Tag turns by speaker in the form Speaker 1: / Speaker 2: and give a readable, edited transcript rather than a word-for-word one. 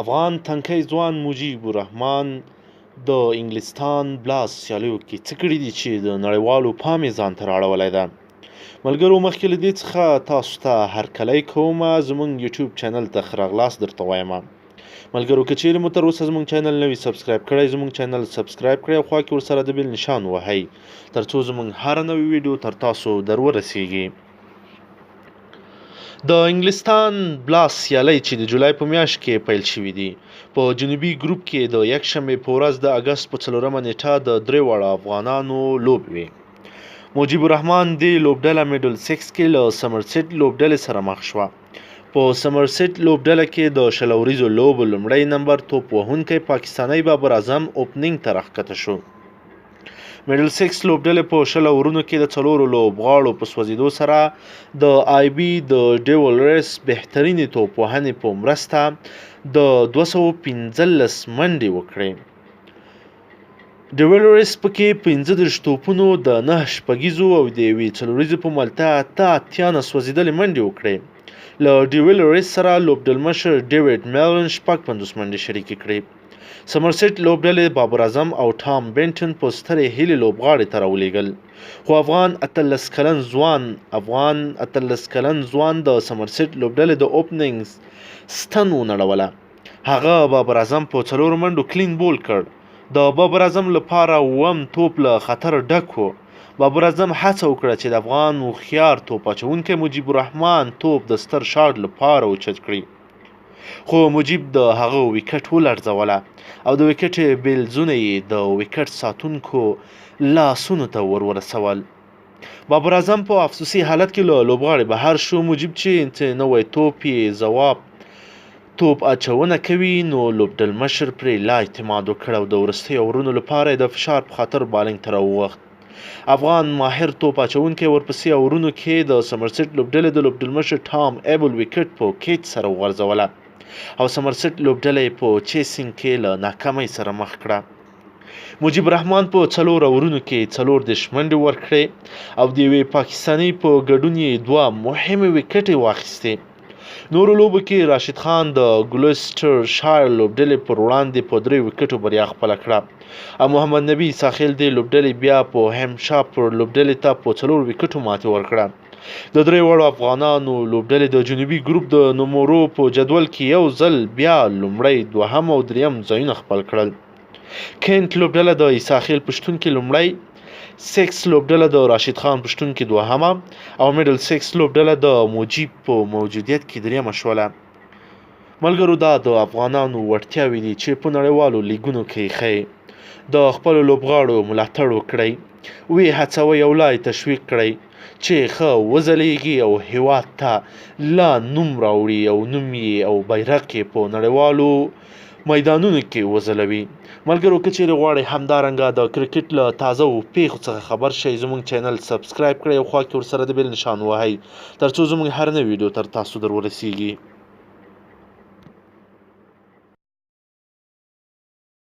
Speaker 1: افغان تنکی ځوان مجيب الرحمن د انګلستان بلاس سیالیو کې څه کړي دي چې د نړیوالو پام یې ځان ته رااړولی ده. ملګرو مخکې له دې څخه تاسو ته هرکلی کوم، زموږ یوټیوب چینل ته ښه راغلاست درته وایم. ملګرو که چیرې مو تر اوسه زموږ چینل نه وي سبسکرایب کړی، زموږ چینل سبسکرایب کړئ او خوا کې ورسره د بیل نشان وهئ تر څو زموږ هره نوې ویډیو تر تاسو در ورسیږي. د انګلستان بلاس سیالۍ چې د جولای په میاشت کې پیل شوي دي، په جنوبي ګروپ کې د یکشنبې په ورځ د اګست په 4مه نیټه د درې واړه افغانانو لوبې وې. مجيب الرحمن دې لوبډله میډل 6 کې له سمرسیټ لوبډلې سره مخ شوه. په سمرسیټ لوبډله کې د شل اوریزو لوبو لومړی نمبر توپ وهونکی پاکستانی بابر اعظم اوپننګ ته راښکته شو. میډل 6 لوبډلې په شل اورونو کې د څلورو لوبغاړو په سوځېدو سره د آی بي د ډیولرس بهترینې توپ وهنې په مرسته د 215 منډې وکړې. ډیولرس پکې 15 توپونو د 9 شپږیزو او د یوې څلوریزې په ملته اتیا نه سوځېدلې منډې وکړې. له ډیولرس سره لوبډلمشر ډیوډ میلن 50 منډې شریکې کړې. سمرسیټ لوبډلې بابر اعظم او ټام بینټن په سترې هیلې لوبغاړي ته راولېږل، خو افغان 18 کلن ځوان د سمرسیټ لوبډلې د اوپننګ ستن ونړوله. هغه بابر اعظم په 4 منډو کلین بول کړ. د بابر اعظم لپاره اووم توپ له خطر ډک و. بابر اعظم هڅه وکړه چې د افغان هوښیار توپ اچوونکی مجيب الرحمن توپ د ستر شاټ لپاره اوچت کړي، خو مجيب د هغه وکټ ولړزوله او د وکټ بیلزونه یې د وکټ ساتونکو لاسونو ته ورسول. بابر اعظم په افسوسي حالت کې له لوبغاړي بهر شو. مجيب چې نوی توپ یې ځواب توپ اچونه کوي، نو لوبډلمشر پرې لا اعتماد وکړ او د وروستیو اورونو لپاره د فشار په خاطر بالنګ ته راووخت. افغان ماهر توپ اچونکی ورپسې اورونو کې د سمرسیټ لوبډلې د لوبډلمشر ټام ایبل وکټ په کیچ سره وغورځوله او سمرسیټ لوبډلې په چیسینګ کې له ناکامۍ سره مخ کړه. مجيب الرحمن په 4 اورونو کې 40 منډې ورکړې او د یوې پاکستاني په ګډون یې 2 مهمې وکټې واخیستې. نورو لوبو کې راشد خان د ګلوسټر شایر لوبډلې پر وړاندې په 3 وکټو بریا خپله کړه او محمد نبي ساحل د لوبډلې بیا په هیمشاپر لوبډلې ته په 4 وکټو ماتې ورکړه. د 3 واړو افغانانو لوبډلې د جنوبي ګروپ د نومرو په جدول کې یو ځل بیا لومړی، دوهم او دریم ځایونه خپل کړل. کینټ لوبډله د عیسی خیل په شتون کې لومړی، 6 لوبډله د راشد خان په شتون کې دوهمه او میډل 6 لوبډله د مجيب په موجودیت کې دریمه شوله. ملګرو دا د افغانانو وړتیاوې دي چې په نړیوالو لیګونو کې ښیي. د خپلو لوبغاړو ملاتړ وکړئ، ویې هڅوئ او لا یې تشویق کړئ چې ښه وځلیږي او هیواد ته لا نوم راوړي او نوم یې او بیرغ یې په نړیوالو میدانونو کې وځلوي. ملګرو که چیرې غواړئ همدارنګه د کرکټ له تازه پیښو څخه خبر شئ، زموږ چینل سبسکرایب کړئ او خوا کې ورسره د بیل نشان وهئ تر څو زموږ هر نوې ویډیو تر تاسو در ورسیږي.